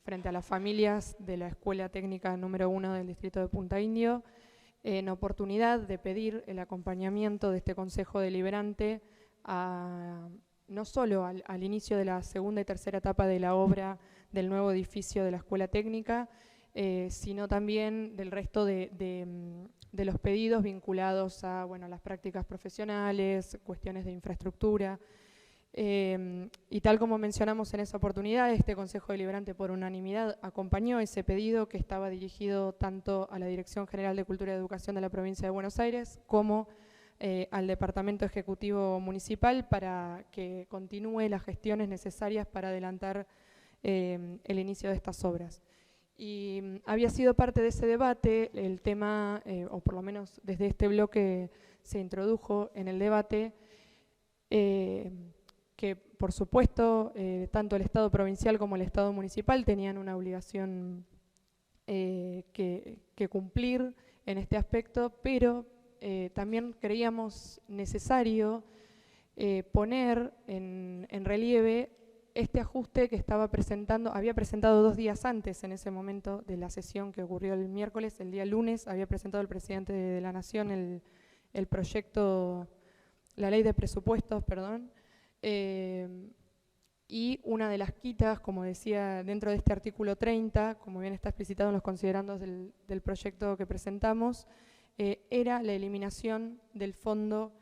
frente a las familias de la Escuela Técnica número 1 del Distrito de Punta Indio, en oportunidad de pedir el acompañamiento de este Consejo Deliberante no solo al inicio de la segunda y tercera etapa de la obra del nuevo edificio de la Escuela Técnica, sino también del resto de los pedidos vinculados a las prácticas profesionales, cuestiones de infraestructura. Y tal como mencionamos en esa oportunidad, este Consejo Deliberante por unanimidad acompañó ese pedido que estaba dirigido tanto a la Dirección General de Cultura y Educación de la Provincia de Buenos Aires como al Departamento Ejecutivo Municipal para que continúe las gestiones necesarias para adelantar el inicio de estas obras. Y había sido parte de ese debate el tema, o por lo menos desde este bloque se introdujo en el debate, que por supuesto tanto el Estado provincial como el Estado municipal tenían una obligación que cumplir en este aspecto, pero también creíamos necesario poner en relieve este ajuste que había presentado 2 días antes en ese momento de la sesión que ocurrió el miércoles. El día lunes había presentado el presidente de la Nación el proyecto, la ley de presupuestos, perdón, y una de las quitas, como decía, dentro de este artículo 30, como bien está explicitado en los considerandos del proyecto que presentamos, era la eliminación del Fondo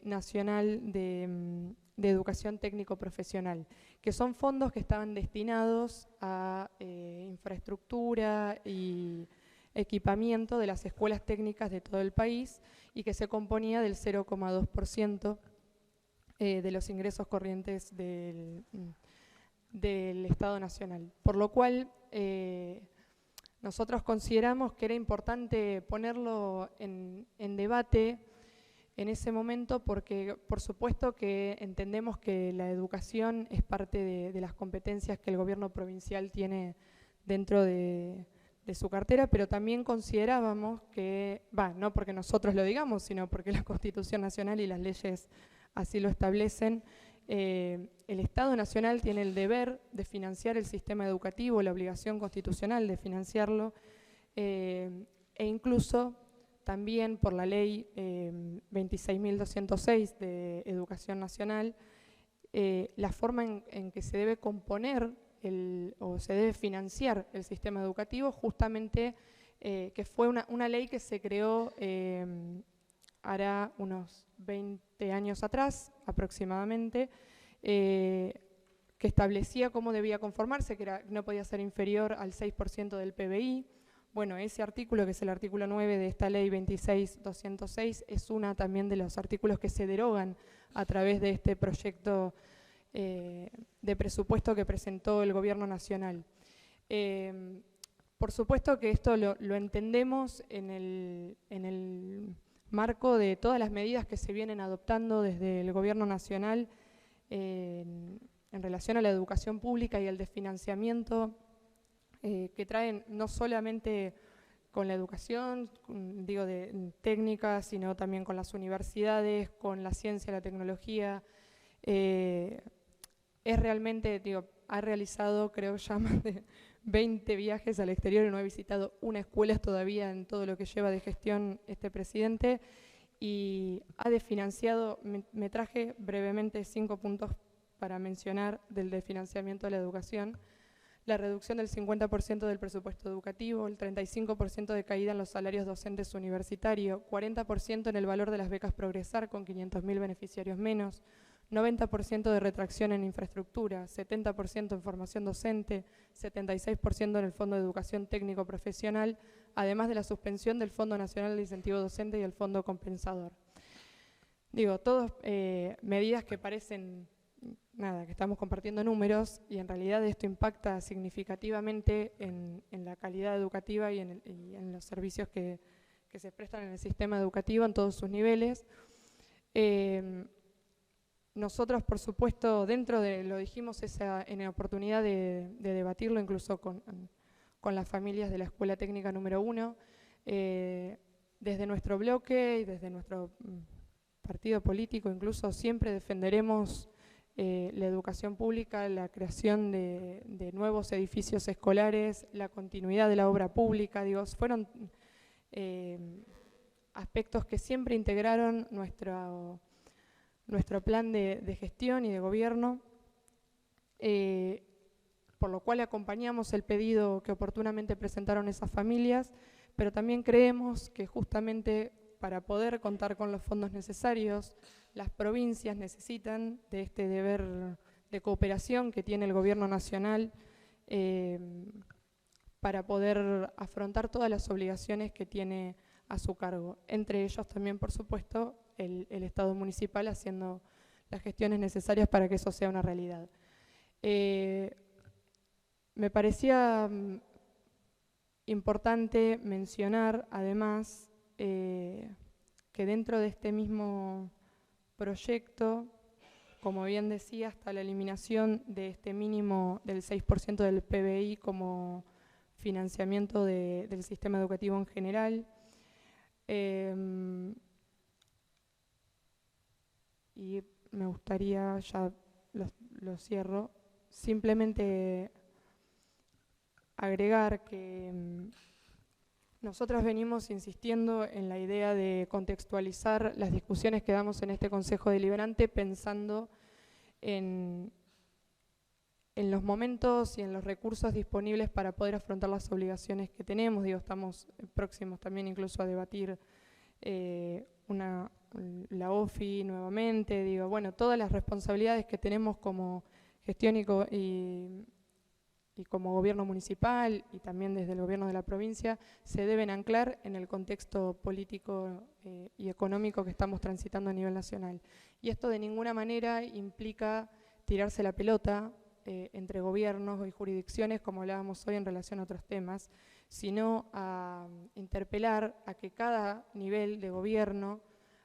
Nacional de Educación Técnico Profesional, que son fondos que estaban destinados a infraestructura y equipamiento de las escuelas técnicas de todo el país y que se componía del 0,2% de los ingresos corrientes del Estado Nacional. Por lo cual, nosotros consideramos que era importante ponerlo en debate en ese momento porque, por supuesto, que entendemos que la educación es parte de las competencias que el gobierno provincial tiene dentro de su cartera, pero también considerábamos que, no porque nosotros lo digamos, sino porque la Constitución Nacional y las leyes así lo establecen, el Estado Nacional tiene el deber de financiar el sistema educativo, la obligación constitucional de financiarlo, e incluso también por la ley 26.206 de Educación Nacional, la forma en que se debe componer o se debe financiar el sistema educativo, justamente que fue una ley que se creó hará unos 20 años atrás aproximadamente, que establecía cómo debía conformarse, que no podía ser inferior al 6% del PBI. Bueno, ese artículo, que es el artículo 9 de esta ley 26.206, es una también de los artículos que se derogan a través de este proyecto de presupuesto que presentó el Gobierno Nacional. Por supuesto que esto lo entendemos en el marco de todas las medidas que se vienen adoptando desde el Gobierno Nacional en relación a la educación pública y al desfinanciamiento que traen no solamente con la educación, técnica, sino también con las universidades, con la ciencia, la tecnología. Es realmente, ha realizado, creo, ya más de 20 viajes al exterior y no ha visitado una escuela todavía en todo lo que lleva de gestión este presidente, y ha desfinanciado, me traje brevemente 5 puntos para mencionar del desfinanciamiento de la educación: la reducción del 50% del presupuesto educativo, el 35% de caída en los salarios docentes universitarios, 40% en el valor de las becas Progresar con 500.000 beneficiarios menos, 90% de retracción en infraestructura, 70% en formación docente, 76% en el Fondo de Educación Técnico Profesional, además de la suspensión del Fondo Nacional de Incentivo Docente y el Fondo Compensador. Digo, todas medidas que parecen, nada, que estamos compartiendo números y en realidad esto impacta significativamente en la calidad educativa y en los servicios que se prestan en el sistema educativo en todos sus niveles. Nosotros, por supuesto, dentro de, lo dijimos en la oportunidad de debatirlo incluso con las familias de la Escuela Técnica número 1, desde nuestro bloque y desde nuestro partido político incluso siempre defenderemos la educación pública, la creación de nuevos edificios escolares, la continuidad de la obra pública. Digo, fueron aspectos que siempre integraron nuestro plan de gestión y de gobierno, por lo cual acompañamos el pedido que oportunamente presentaron esas familias, pero también creemos que justamente para poder contar con los fondos necesarios, las provincias necesitan de este deber de cooperación que tiene el gobierno nacional para poder afrontar todas las obligaciones que tiene a su cargo, entre ellos también, por supuesto, el Estado municipal haciendo las gestiones necesarias para que eso sea una realidad. Me parecía importante mencionar, además, que dentro de este mismo proyecto, como bien decía, está la eliminación de este mínimo del 6% del PBI como financiamiento del sistema educativo en general. Y me gustaría, ya lo cierro, simplemente agregar que nosotras venimos insistiendo en la idea de contextualizar las discusiones que damos en este Consejo Deliberante pensando en los momentos y en los recursos disponibles para poder afrontar las obligaciones que tenemos. Digo, estamos próximos también incluso a debatir la OFI nuevamente. Digo, bueno, todas las responsabilidades que tenemos como gestión y como gobierno municipal y también desde el gobierno de la provincia se deben anclar en el contexto político y económico que estamos transitando a nivel nacional. Y esto de ninguna manera implica tirarse la pelota entre gobiernos y jurisdicciones, como hablábamos hoy en relación a otros temas, sino a interpelar a que cada nivel de gobierno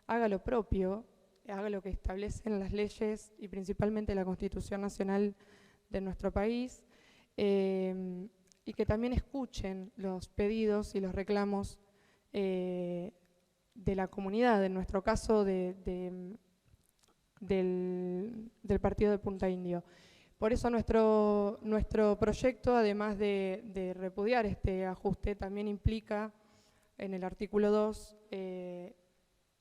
haga lo propio, haga lo que establecen las leyes y principalmente la Constitución Nacional de nuestro país, y que también escuchen los pedidos y los reclamos de la comunidad, en nuestro caso del partido de Punta Indio. Por eso nuestro proyecto, además de repudiar este ajuste, también implica en el artículo 2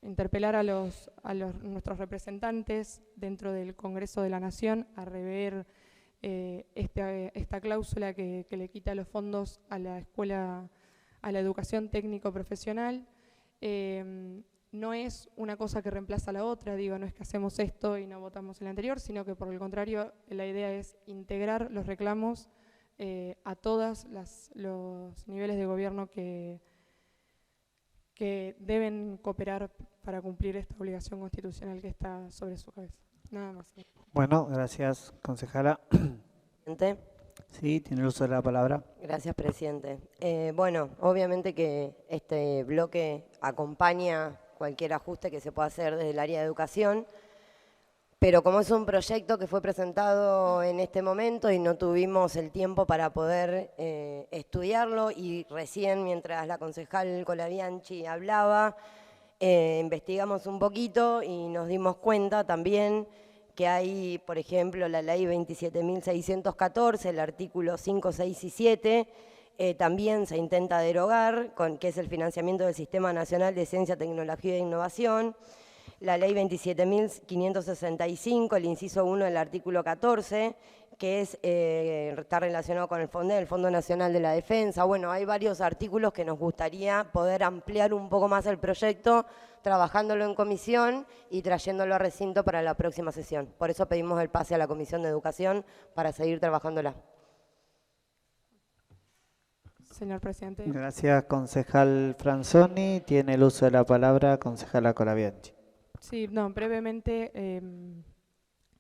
interpelar a nuestros representantes dentro del Congreso de la Nación a rever esta cláusula que le quita los fondos a la escuela, a la educación técnico profesional. No es una cosa que reemplaza a la otra, digo, no es que hacemos esto y no votamos el anterior, sino que por el contrario la idea es integrar los reclamos a todos los niveles de gobierno que deben cooperar para cumplir esta obligación constitucional que está sobre su cabeza. Nada más. Bueno, gracias, concejala. Presidente. Sí, tiene el uso de la palabra. Gracias, presidente. Bueno, obviamente que este bloque acompaña cualquier ajuste que se pueda hacer desde el área de educación, pero como es un proyecto que fue presentado en este momento y no tuvimos el tiempo para poder estudiarlo, y recién mientras la concejal Colabianchi hablaba, investigamos un poquito y nos dimos cuenta también que hay, por ejemplo, la ley 27.614, el artículo 5, 6 y 7, también se intenta derogar, que es el financiamiento del Sistema Nacional de Ciencia, Tecnología e Innovación. La ley 27.565, el inciso 1 del artículo 14, que está relacionado con el Fondo Nacional de la Defensa. Bueno, hay varios artículos que nos gustaría poder ampliar un poco más el proyecto, trabajándolo en comisión y trayéndolo a recinto para la próxima sesión. Por eso pedimos el pase a la Comisión de Educación para seguir trabajándola. Señor presidente. Gracias, concejal Franzoni. Tiene el uso de la palabra concejala Colabianchi. Sí, no, brevemente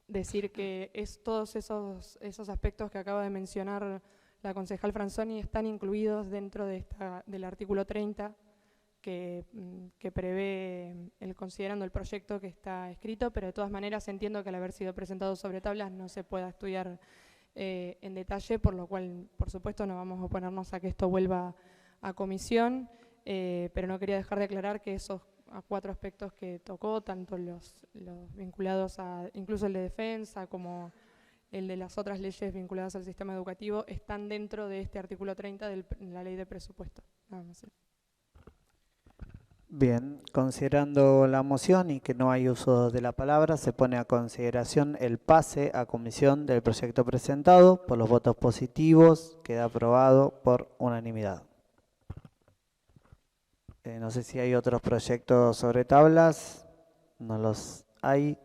decir que todos esos aspectos que acaba de mencionar la concejal Franzoni están incluidos dentro del artículo 30 que prevé considerando el proyecto que está escrito, pero de todas maneras entiendo que al haber sido presentado sobre tablas no se pueda estudiar en detalle, por lo cual, por supuesto, no vamos a oponernos a que esto vuelva a comisión, pero no quería dejar de aclarar que esos 4 aspectos que tocó, tanto los vinculados a, incluso el de defensa, como el de las otras leyes vinculadas al sistema educativo, están dentro de este artículo 30 de la ley de presupuesto. Nada más. Bien, considerando la moción y que no hay uso de la palabra, se pone a consideración el pase a comisión del proyecto presentado. Por los votos positivos, queda aprobado por unanimidad. No sé si hay otros proyectos sobre tablas. No los hay.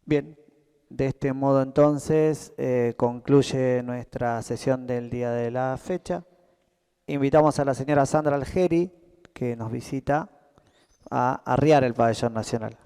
Bien, de este modo entonces concluye nuestra sesión del día de la fecha. Invitamos a la señora Sandra Algeri, que nos visita, a arriar el pabellón nacional.